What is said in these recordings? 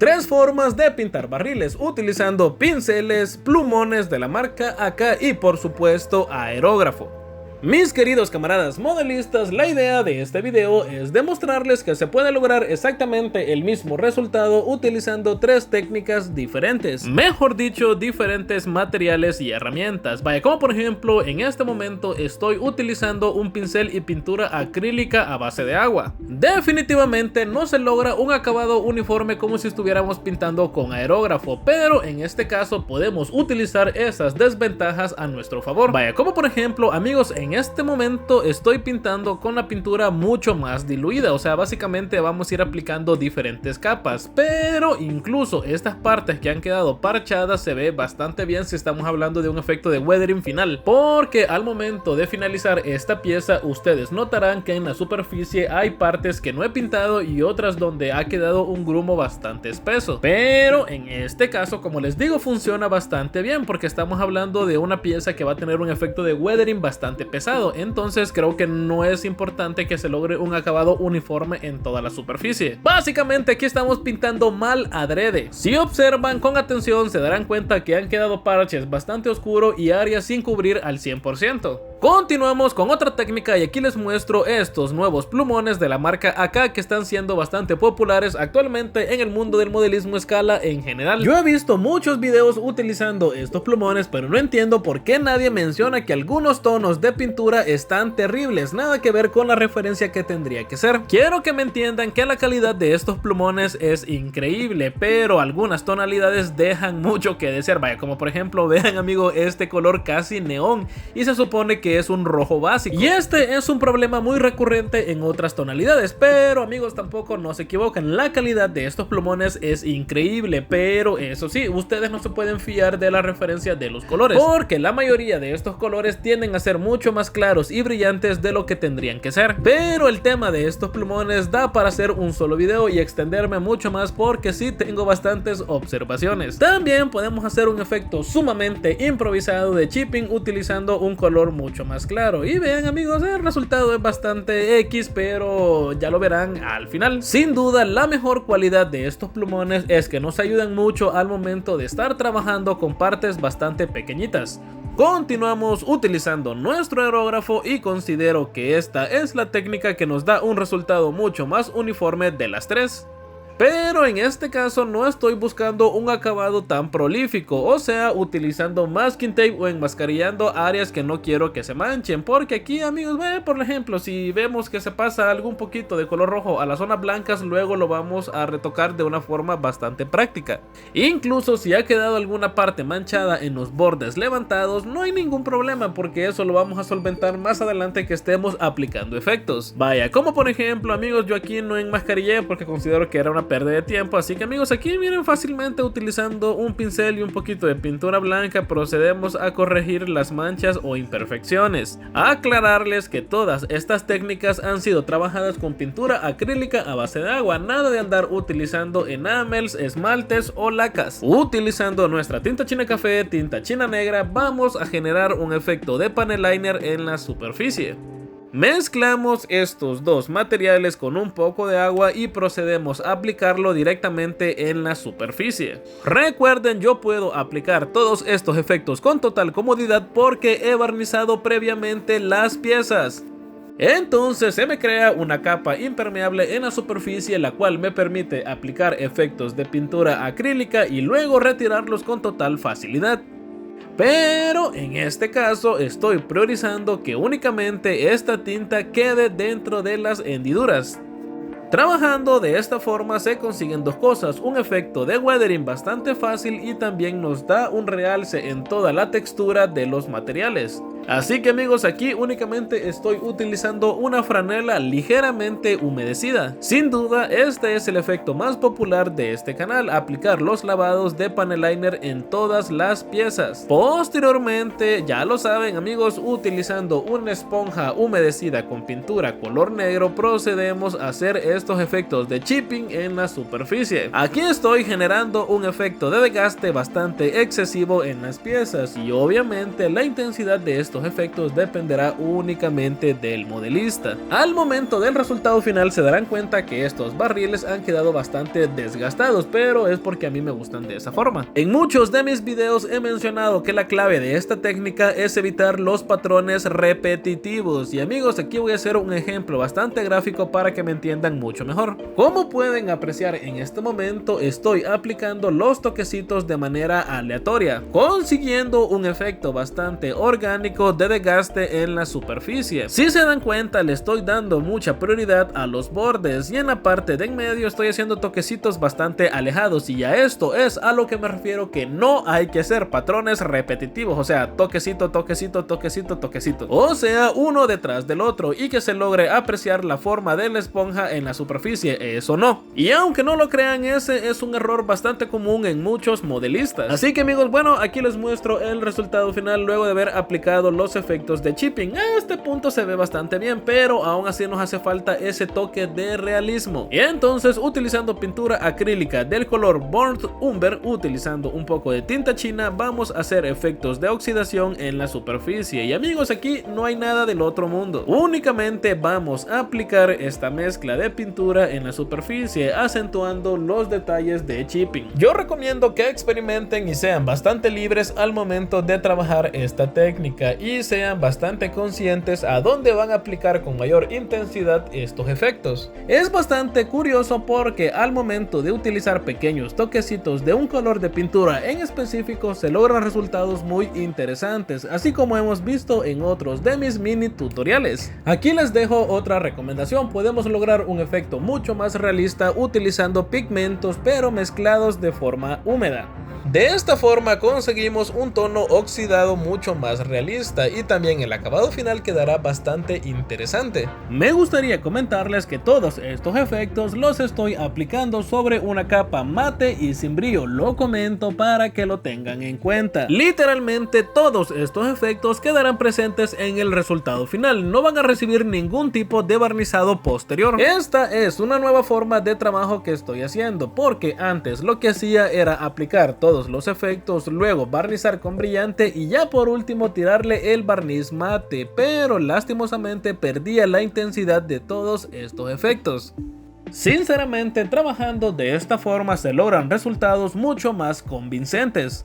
3 formas de pintar barriles utilizando pinceles, plumones de la marca AK y por supuesto aerógrafo. Mis queridos camaradas modelistas, la idea de este video es demostrarles que se puede lograr exactamente el mismo resultado utilizando 3 técnicas diferentes, mejor dicho, diferentes materiales y herramientas. Vaya, como por ejemplo, en este momento estoy utilizando un pincel y pintura acrílica a base de agua. Definitivamente no se logra un acabado uniforme como si estuviéramos pintando con aerógrafo, pero en este caso podemos utilizar esas desventajas a nuestro favor. Vaya, como por ejemplo, amigos, en este momento estoy pintando con la pintura mucho más diluida, o sea, básicamente vamos a ir aplicando diferentes capas, pero incluso estas partes que han quedado parchadas se ve bastante bien si estamos hablando de un efecto de weathering final, porque al momento de finalizar esta pieza ustedes notarán que en la superficie hay partes que no he pintado y otras donde ha quedado un grumo bastante espeso, pero en este caso, como les digo, funciona bastante bien porque estamos hablando de una pieza que va a tener un efecto de weathering bastante pesado. Entonces creo que no es importante que se logre un acabado uniforme en toda la superficie. Básicamente aquí estamos pintando mal adrede. Si observan con atención se darán cuenta que han quedado parches bastante oscuros y áreas sin cubrir al 100%. Continuamos con otra técnica y aquí les muestro estos nuevos plumones de la marca AK que están siendo bastante populares actualmente en el mundo del modelismo a escala en general. Yo he visto muchos videos utilizando estos plumones, pero no entiendo por qué nadie menciona que algunos tonos de pintura están terribles, nada que ver con la referencia que tendría que ser. Quiero que me entiendan que la calidad de estos plumones es increíble, pero algunas tonalidades dejan mucho que desear. Vaya, como por ejemplo, vean amigo, este color casi neón y se supone que es un rojo básico, y este es un problema muy recurrente en otras tonalidades, pero amigos, tampoco no se equivocan, la calidad de estos plumones es increíble, pero eso sí, ustedes no se pueden fiar de la referencia de los colores, porque la mayoría de estos colores tienden a ser mucho más claros y brillantes de lo que tendrían que ser. Pero el tema de estos plumones da para hacer un solo video y extenderme mucho más porque sí tengo bastantes observaciones. También podemos hacer un efecto sumamente improvisado de chipping utilizando un color mucho más claro, y vean amigos, el resultado es bastante X, pero ya lo verán al final. Sin duda la mejor cualidad de estos plumones es que nos ayudan mucho al momento de estar trabajando con partes bastante pequeñitas. Continuamos utilizando nuestro aerógrafo y considero que esta es la técnica que nos da un resultado mucho más uniforme de las 3. Pero en este caso no estoy buscando un acabado tan prolífico, o sea, utilizando masking tape o enmascarillando áreas que no quiero que se manchen, porque aquí amigos, por ejemplo, si vemos que se pasa algún poquito de color rojo a las zonas blancas, luego lo vamos a retocar de una forma bastante práctica. Incluso si ha quedado alguna parte manchada en los bordes levantados, no hay ningún problema porque eso lo vamos a solventar más adelante que estemos aplicando efectos. Vaya, como por ejemplo amigos, yo aquí no enmascarillé porque considero que era una pérdida de tiempo, así que amigos, aquí miren, fácilmente utilizando un pincel y un poquito de pintura blanca procedemos a corregir las manchas o imperfecciones. Aclararles que todas estas técnicas han sido trabajadas con pintura acrílica a base de agua, nada de andar utilizando enamels, esmaltes o lacas. Utilizando nuestra tinta china café, tinta china negra, vamos a generar un efecto de panel liner en la superficie. Mezclamos estos dos materiales con un poco de agua y procedemos a aplicarlo directamente en la superficie. Recuerden, yo puedo aplicar todos estos efectos con total comodidad porque he barnizado previamente las piezas. Entonces se me crea una capa impermeable en la superficie, la cual me permite aplicar efectos de pintura acrílica y luego retirarlos con total facilidad. Pero en este caso estoy priorizando que únicamente esta tinta quede dentro de las hendiduras. Trabajando de esta forma se consiguen dos cosas, un efecto de weathering bastante fácil y también nos da un realce en toda la textura de los materiales. Así que amigos, aquí únicamente estoy utilizando una franela ligeramente humedecida. Sin duda este es el efecto más popular de este canal, aplicar los lavados de panel liner en todas las piezas. Posteriormente, ya lo saben amigos, utilizando una esponja humedecida con pintura color negro procedemos a hacer estos efectos de chipping en la superficie. Aquí estoy generando un efecto de desgaste bastante excesivo en las piezas y obviamente la intensidad de estos estos efectos dependerá únicamente del modelista. Al momento del resultado final se darán cuenta que estos barriles han quedado bastante desgastados, pero es porque a mí me gustan de esa forma. En muchos de mis videos he mencionado que la clave de esta técnica es evitar los patrones repetitivos, y amigos, aquí voy a hacer un ejemplo bastante gráfico para que me entiendan mucho mejor. Como pueden apreciar en este momento, estoy aplicando los toquecitos de manera aleatoria, consiguiendo un efecto bastante orgánico de desgaste en la superficie. Si se dan cuenta, le estoy dando mucha prioridad a los bordes, y en la parte de en medio estoy haciendo toquecitos bastante alejados, y a esto es a lo que me refiero, que no hay que hacer patrones repetitivos, o sea, toquecito, toquecito, toquecito, toquecito, o sea, uno detrás del otro, y que se logre apreciar la forma de la esponja en la superficie, eso no. Y aunque no lo crean, ese es un error bastante común en muchos modelistas. Así que amigos, bueno, aquí les muestro el resultado final luego de haber aplicado los efectos de chipping. A este punto se ve bastante bien, pero aún así nos hace falta ese toque de realismo. Y entonces, utilizando pintura acrílica del color Burnt Umber, utilizando un poco de tinta china, vamos a hacer efectos de oxidación en la superficie. Y amigos, aquí no hay nada del otro mundo, únicamente vamos a aplicar esta mezcla de pintura en la superficie, acentuando los detalles de chipping. Yo recomiendo que experimenten y sean bastante libres al momento de trabajar esta técnica, y sean bastante conscientes a dónde van a aplicar con mayor intensidad estos efectos. Es bastante curioso porque al momento de utilizar pequeños toquecitos de un color de pintura en específico se logran resultados muy interesantes, así como hemos visto en otros de mis mini tutoriales. Aquí les dejo otra recomendación: podemos lograr un efecto mucho más realista utilizando pigmentos pero mezclados de forma húmeda. De esta forma conseguimos un tono oxidado mucho más realista, y también el acabado final quedará bastante interesante. Me gustaría comentarles que todos estos efectos los estoy aplicando sobre una capa mate y sin brillo. Lo comento para que lo tengan en cuenta. Literalmente todos estos efectos quedarán presentes en el resultado final, no van a recibir ningún tipo de barnizado posterior. Esta es una nueva forma de trabajo que estoy haciendo, porque antes lo que hacía era aplicar todos los efectos, luego barnizar con brillante y ya por último tirarle el barniz mate, pero lastimosamente perdía la intensidad de todos estos efectos. Sinceramente, trabajando de esta forma se logran resultados mucho más convincentes.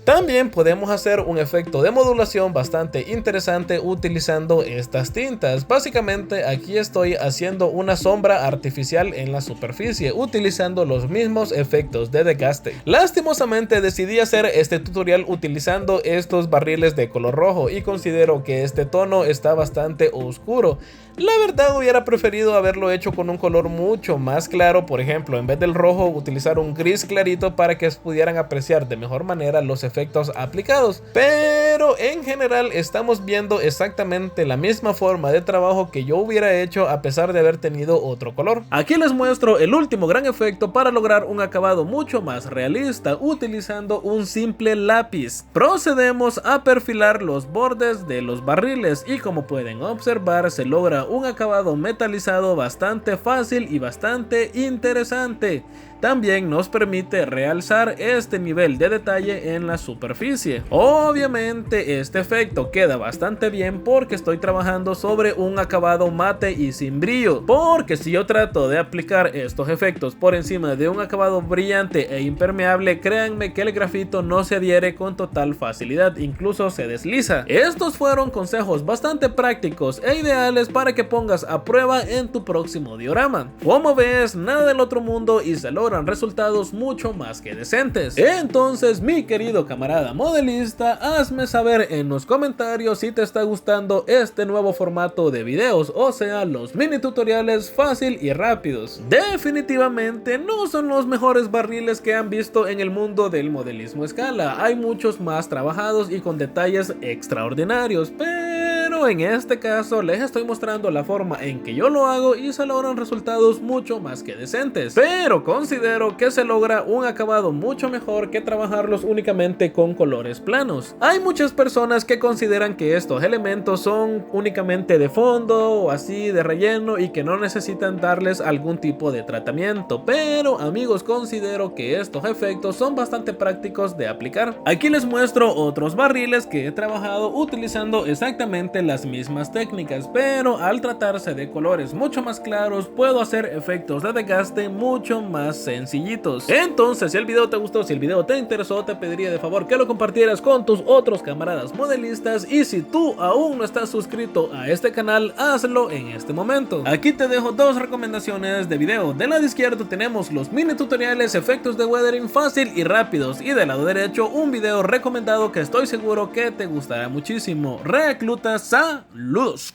También podemos hacer un efecto de modulación bastante interesante utilizando estas tintas. Básicamente aquí estoy haciendo una sombra artificial en la superficie utilizando los mismos efectos de desgaste. Lastimosamente decidí hacer este tutorial utilizando estos barriles de color rojo, y considero que este tono está bastante oscuro. La verdad hubiera preferido haberlo hecho con un color mucho más claro, por ejemplo, en vez del rojo utilizar un gris clarito para que pudieran apreciar de mejor manera los efectos aplicados. Pero en general estamos viendo exactamente la misma forma de trabajo que yo hubiera hecho a pesar de haber tenido otro color. Aquí les muestro el último gran efecto para lograr un acabado mucho más realista utilizando un simple lápiz. Procedemos a perfilar los bordes de los barriles, y como pueden observar se logra un acabado metalizado bastante fácil y bastante interesante. También nos permite realzar este nivel de detalle en la superficie. Obviamente este efecto queda bastante bien porque estoy trabajando sobre un acabado mate y sin brillo, porque si yo trato de aplicar estos efectos por encima de un acabado brillante e impermeable, créanme que el grafito no se adhiere con total facilidad, incluso se desliza. Estos fueron consejos bastante prácticos e ideales para que pongas a prueba en tu próximo diorama. Como ves, nada del otro mundo y se logran resultados mucho más que decentes. Entonces, mi querido camarada modelista, hazme saber en los comentarios si te está gustando este nuevo formato de videos, o sea, los mini tutoriales fácil y rápidos. Definitivamente no son los mejores barriles que han visto en el mundo del modelismo a escala, hay muchos más trabajados y con detalles extraordinarios, pero pero en este caso les estoy mostrando la forma en que yo lo hago y se logran resultados mucho más que decentes, pero considero que se logra un acabado mucho mejor que trabajarlos únicamente con colores planos. Hay muchas personas que consideran que estos elementos son únicamente de fondo o así de relleno y que no necesitan darles algún tipo de tratamiento, pero amigos, considero que estos efectos son bastante prácticos de aplicar. Aquí les muestro otros barriles que he trabajado utilizando exactamente las mismas técnicas, pero al tratarse de colores mucho más claros puedo hacer efectos de desgaste mucho más sencillitos. Entonces, si el video te gustó, si el video te interesó, te pediría de favor que lo compartieras con tus otros camaradas modelistas, y si tú aún no estás suscrito a este canal, hazlo en este momento. Aquí te dejo dos recomendaciones de video. Del lado izquierdo tenemos los mini tutoriales, efectos de weathering fácil y rápidos, y del lado derecho un video recomendado que estoy seguro que te gustará muchísimo. Recluta, saludos.